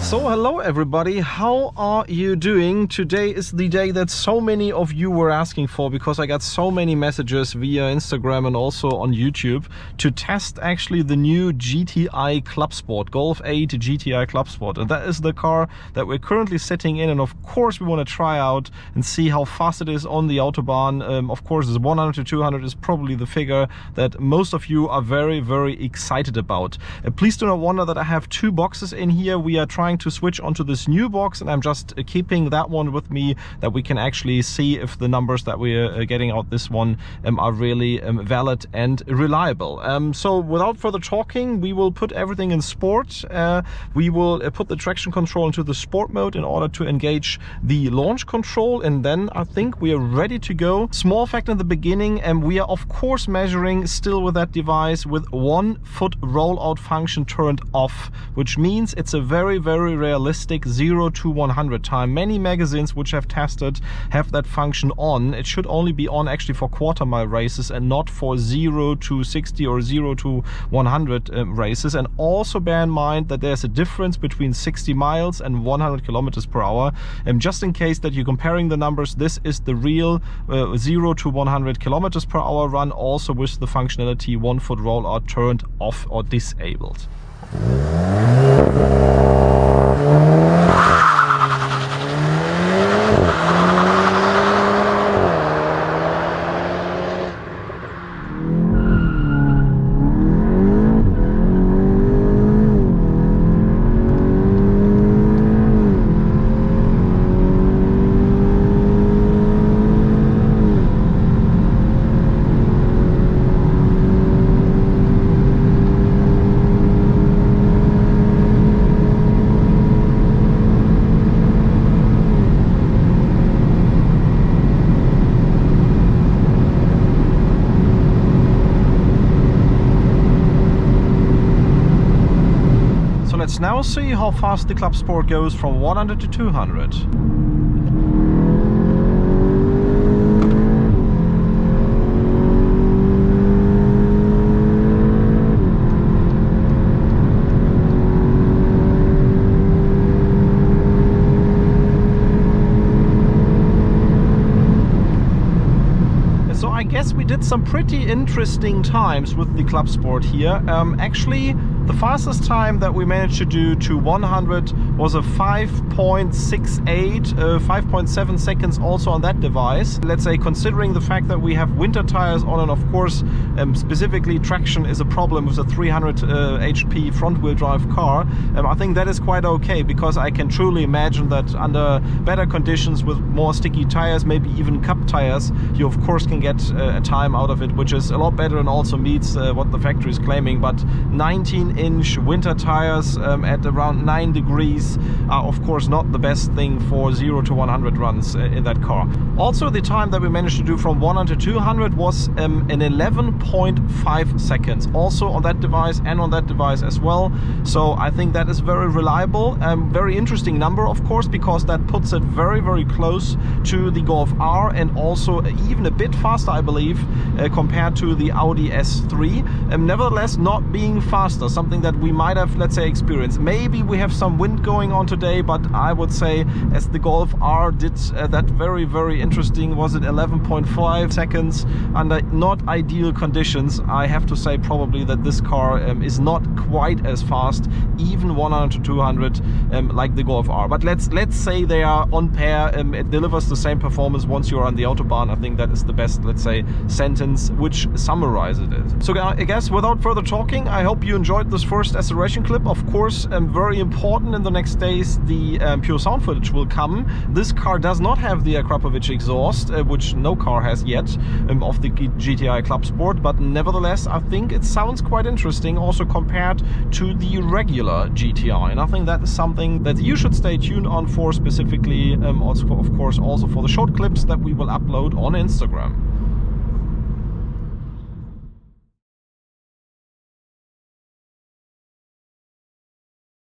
So hello everybody, how are you doing? Today is the day that so many of you were asking for, because I got so many messages via Instagram and also on YouTube to test actually the new GTI Clubsport, Golf 8 GTI Clubsport. And that is the car that we're currently sitting in, and of course we want to try out and see how fast it is on the Autobahn. Of course, this 100 to 200 is probably the figure that most of you are very excited about. Please do not wonder that I have two boxes in here. We are trying to switch onto this new box, and I'm just keeping that one with me that we can actually see if the numbers that we're getting out this one are really valid and reliable. So without further talking, we will put everything in sport. We will put the traction control into the sport mode in order to engage the launch control, and then I think we are ready to go. Small fact in the beginning, we are of course measuring still with that device with 1 foot rollout function turned off, which means it's a very realistic 0 to 100 time. Many magazines which have tested have that function on. It should only be on actually for quarter mile races and not for 0 to 60 or 0 to 100 races. And also bear in mind that there's a difference between 60 miles and 100 kilometers per hour. Just in case that you're comparing the numbers, this is the real 0 to 100 kilometers per hour run, also with the functionality 1 foot rollout turned off or disabled. Let's now see how fast the Clubsport goes from 100 to 200. So I guess we did some pretty interesting times with the Clubsport here. Actually, the fastest time that we managed to do to 100 was a 5.68, 5.7 seconds also on that device. Let's say, considering the fact that we have winter tires on, and of course specifically traction is a problem with a 300 HP front wheel drive car, I think that is quite okay, because I can truly imagine that under better conditions with more sticky tires, maybe even cup tires, you of course can get a time out of it which is a lot better and also meets what the factory is claiming. But 19-inch winter tires at around 9 degrees are of course not the best thing for 0 to 100 runs in that car. Also, the time that we managed to do from 100 to 200 was in 11.5 seconds, also on that device and on that device as well. So I think that is very reliable. Very interesting number, of course, because that puts it very close to the Golf R, and also even a bit faster, I believe, compared to the Audi S3. Nevertheless, not being faster, something that we might have, let's say, experienced. Maybe we have some wind going on today, but I would say, as the Golf R did that very interesting, was it 11.5 seconds under not ideal conditions. I have to say probably that this car is not quite as fast, even 100 to 200 like the Golf R. But let's say they are on pair. It delivers the same performance once you're on the Autobahn. I think that is the best, let's say, sentence which summarizes it. So I guess without further talking, I hope you enjoyed this first acceleration clip. Of course, very important, in the next days the pure sound footage will come. This car does not have the Akrapovic exhaust, which no car has yet of the GTI Clubsport, but nevertheless I think it sounds quite interesting also compared to the regular GTI, and I think that is something that you should stay tuned on for, specifically also, of course, also for the short clips that we will upload on Instagram.